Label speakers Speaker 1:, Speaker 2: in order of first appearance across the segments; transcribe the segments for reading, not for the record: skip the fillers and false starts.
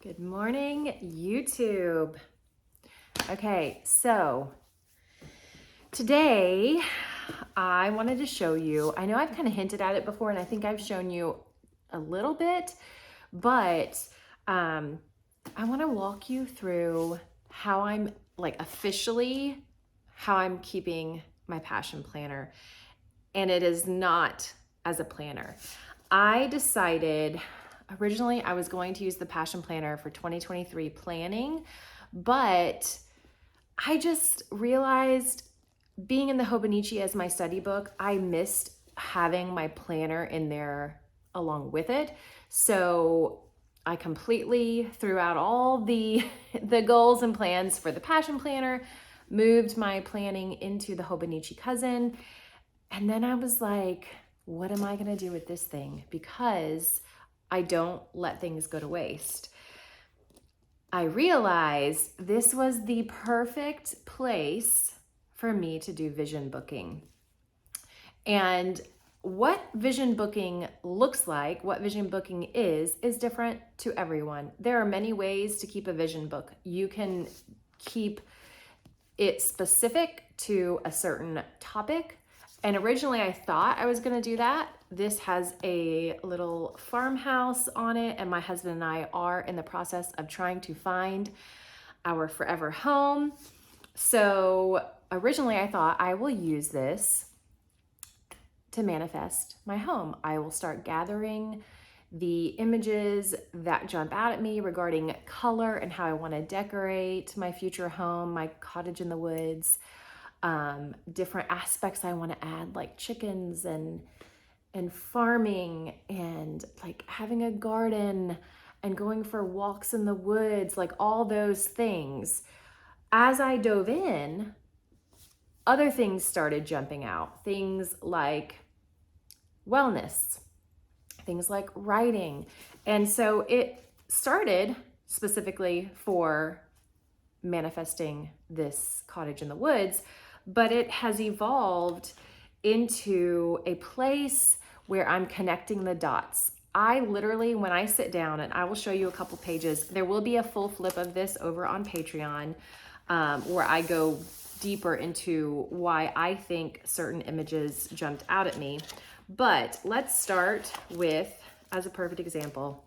Speaker 1: Good morning, YouTube. Okay, so today I wanted to show you, I know I've kind of hinted at it before and I think I've shown you a little bit, but I want to walk you through how I'm officially how I'm keeping my passion planner. And it is not as a planner. I decided originally I was going to use the passion planner for 2023 planning, but I just realized being in the Hobonichi as my study book, I missed having my planner in there along with it. So I completely threw out all the goals and plans for the passion planner, moved my planning into the Hobonichi cousin, and then I was like, what am I going to do with this thing? Because I don't let things go to waste. I realized this was the perfect place for me to do vision booking. And what vision booking looks like, what vision booking is different to everyone. There are many ways to keep a vision book. You can keep it specific to a certain topic. And originally I thought I was going to do that. This has a little farmhouse on it, and my husband and I are in the process of trying to find our forever home. So originally I thought I will use this to manifest my home. I will start gathering the images that jump out at me regarding color and how I want to decorate my future home, my cottage in the woods. Different aspects I want to add, like chickens and farming and like having a garden and going for walks in the woods, like all those things. As I dove in, other things started jumping out. Things like wellness, things like writing. And so it started specifically for manifesting this cottage in the woods, but it has evolved into a place where I'm connecting the dots. I literally, when I sit down, and I will show you a couple pages, there will be a full flip of this over on Patreon, where I go deeper into why I think certain images jumped out at me. But let's start with, as a perfect example,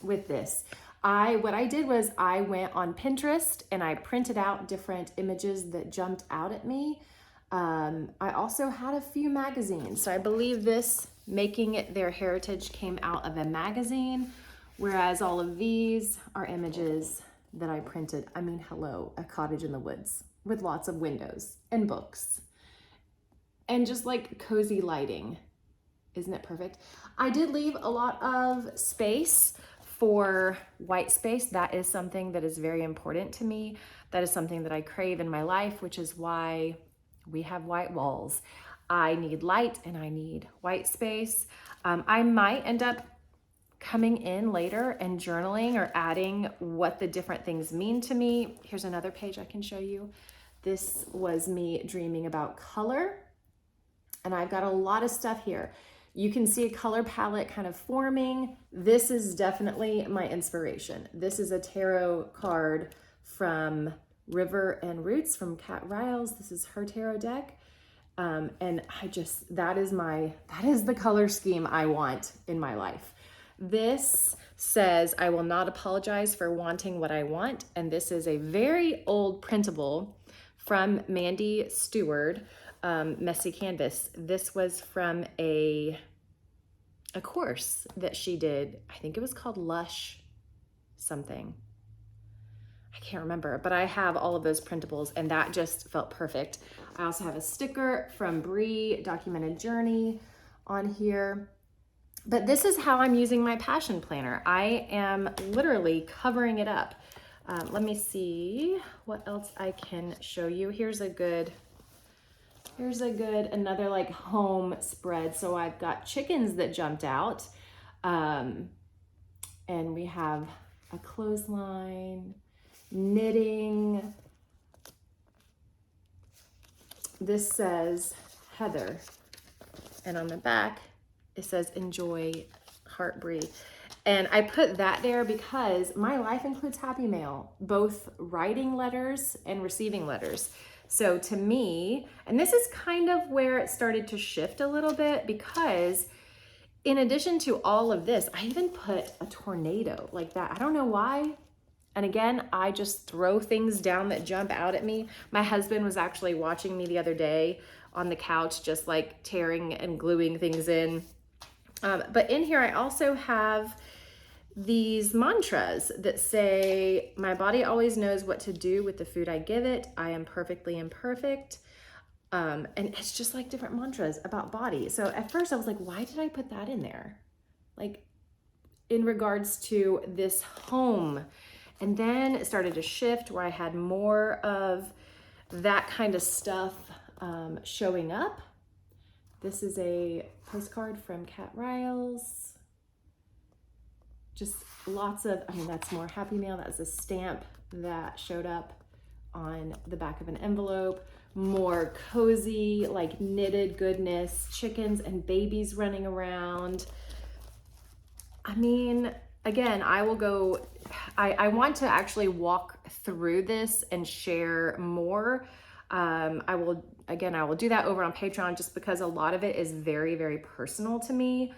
Speaker 1: with this. What I did was I went on Pinterest and I printed out different images that jumped out at me. I also had a few magazines. So I believe this, Making It Their Heritage, came out of a magazine, whereas all of these are images that I printed. I mean, hello, a cottage in the woods with lots of windows and books and just like cozy lighting. Isn't it perfect? I did leave a lot of space for white space. That is something that is very important to me. That is something that I crave in my life, which is why we have white walls. I need light and I need white space. I might end up coming in later and journaling or adding what the different things mean to me. Here's another page I can show you. This was me dreaming about color, and I've got a lot of stuff here. You can see a color palette kind of forming. This is definitely my inspiration. This is a tarot card from River and Roots from Kat Riles. This is her tarot deck. And that is the color scheme I want in my life. This says, I will not apologize for wanting what I want. And this is a very old printable from Mandy Stewart. Messy Canvas. This was from a course that she did. I think it was called Lush something. I can't remember, but I have all of those printables and that just felt perfect. I also have a sticker from Bree, Documented Journey, on here. But this is how I'm using my passion planner. I am literally covering it up. Let me see what else I can show you. Here's another like home spread. So I've got chickens that jumped out. And we have a clothesline, knitting. This says Heather. And on the back, it says enjoy, heart Bree. And I put that there because my life includes happy mail, both writing letters and receiving letters. So to me, and this is kind of where it started to shift a little bit, because in addition to all of this, I even put a tornado like that. I don't know why. And again, I just throw things down that jump out at me. My husband was actually watching me the other day on the couch, just like tearing and gluing things in. But in here, I also have these mantras that say, my body always knows what to do with the food I give it. I am perfectly imperfect. And it's just like different mantras about body. So at first I was like, why did I put that in there? Like in regards to this home. And then it started to shift where I had more of that kind of stuff showing up. This is a postcard from Kat Riles. Just lots of, I mean, that's more happy mail. That's a stamp that showed up on the back of an envelope. More cozy, like knitted goodness, chickens and babies running around. I mean, again, I want to actually walk through this and share more. I will do that over on Patreon, just because a lot of it is very, very personal to me.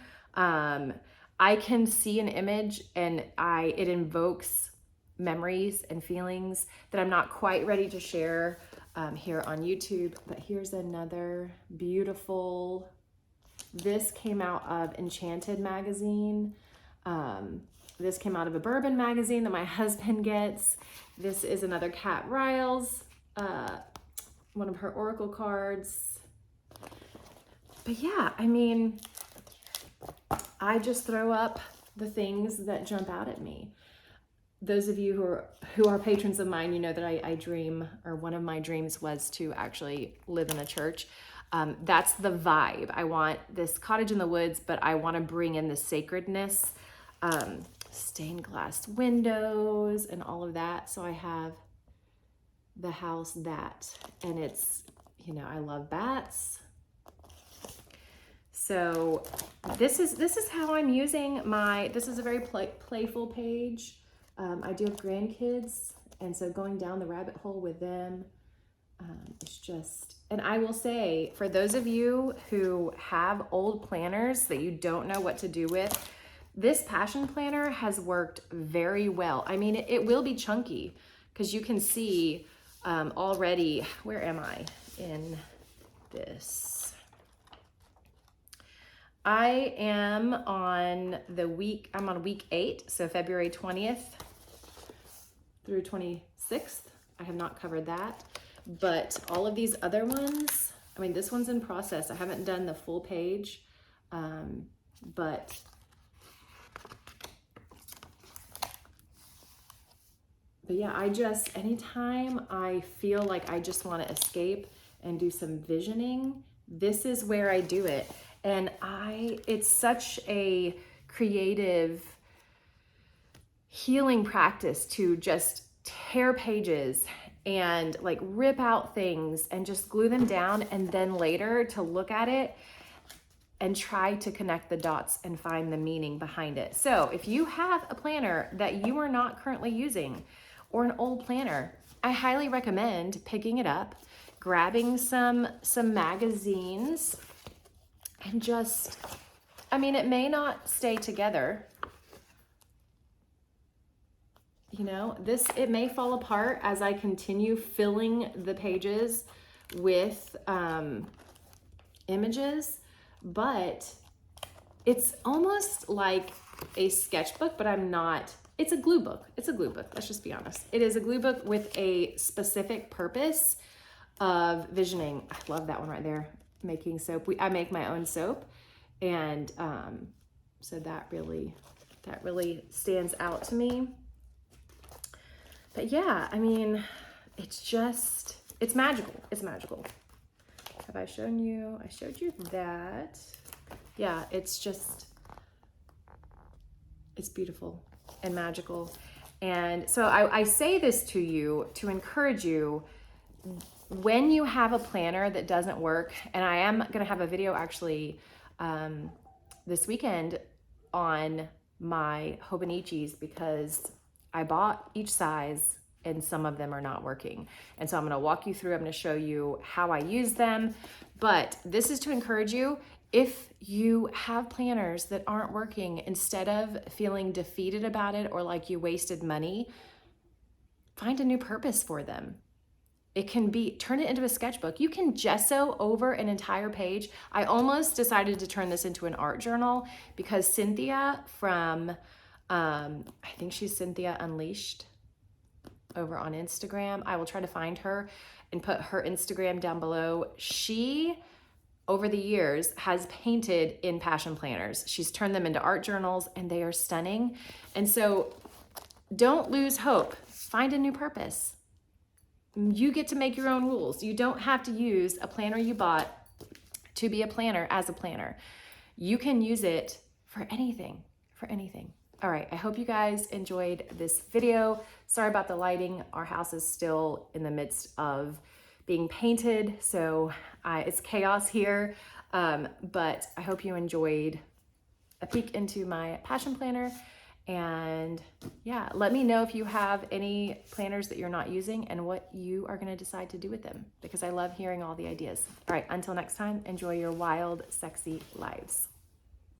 Speaker 1: I can see an image and it invokes memories and feelings that I'm not quite ready to share here on YouTube. But here's another beautiful, this came out of Enchanted Magazine. This came out of a bourbon magazine that my husband gets. This is another Kat Riles, one of her oracle cards. But yeah, I mean, I just throw up the things that jump out at me. Those of you who are patrons of mine, you know that I dream, or one of my dreams was to actually live in a church. That's the vibe. I want this cottage in the woods, but I want to bring in the sacredness, stained glass windows and all of that. So I have the house that, and it's, you know, I love bats. So this is how I'm using this is a very playful page. I do have grandkids, and so going down the rabbit hole with them, it's just, and I will say, for those of you who have old planners that you don't know what to do with, this passion planner has worked very well. I mean, it will be chunky, because you can see already, where am I in this? I am on I'm on week 8, so February 20th through 26th. I have not covered that, but all of these other ones, I mean, this one's in process. I haven't done the full page, but yeah, anytime I feel like I just want to escape and do some visioning, this is where I do it. And it's such a creative healing practice to just tear pages and like rip out things and just glue them down, and then later to look at it and try to connect the dots and find the meaning behind it. So if you have a planner that you are not currently using, or an old planner, I highly recommend picking it up, grabbing some magazines, and just, I mean, it may not stay together. You know, it may fall apart as I continue filling the pages with images, but it's almost like a sketchbook, but it's a glue book. It's a glue book, let's just be honest. It is a glue book with a specific purpose of visioning. I love that one right there. Making soap. I make my own soap, and so that really stands out to me. But yeah, I mean, it's magical. It's magical. Have I shown you? I showed you that. Yeah, it's beautiful and magical. And so I say this to you to encourage you, when you have a planner that doesn't work, and I am going to have a video actually this weekend on my Hobonichis because I bought each size and some of them are not working. And so I'm gonna walk you through, I'm gonna show you how I use them. But this is to encourage you, if you have planners that aren't working, instead of feeling defeated about it or like you wasted money, find a new purpose for them. It can be, turn it into a sketchbook. You can gesso over an entire page. I almost decided to turn this into an art journal because Cynthia from, I think she's Cynthia Unleashed over on Instagram. I will try to find her and put her Instagram down below. She, over the years, has painted in passion planners. She's turned them into art journals and they are stunning. And so don't lose hope. Find a new purpose. You get to make your own rules. You don't have to use a planner you bought to be a planner as a planner. You can use it for anything, for anything. All right, I hope you guys enjoyed this video. Sorry about the lighting. Our house is still in the midst of being painted, so it's chaos here. But I hope you enjoyed a peek into my passion planner. And yeah, let me know if you have any planners that you're not using and what you are gonna decide to do with them, because I love hearing all the ideas. All right, until next time, enjoy your wild, sexy lives.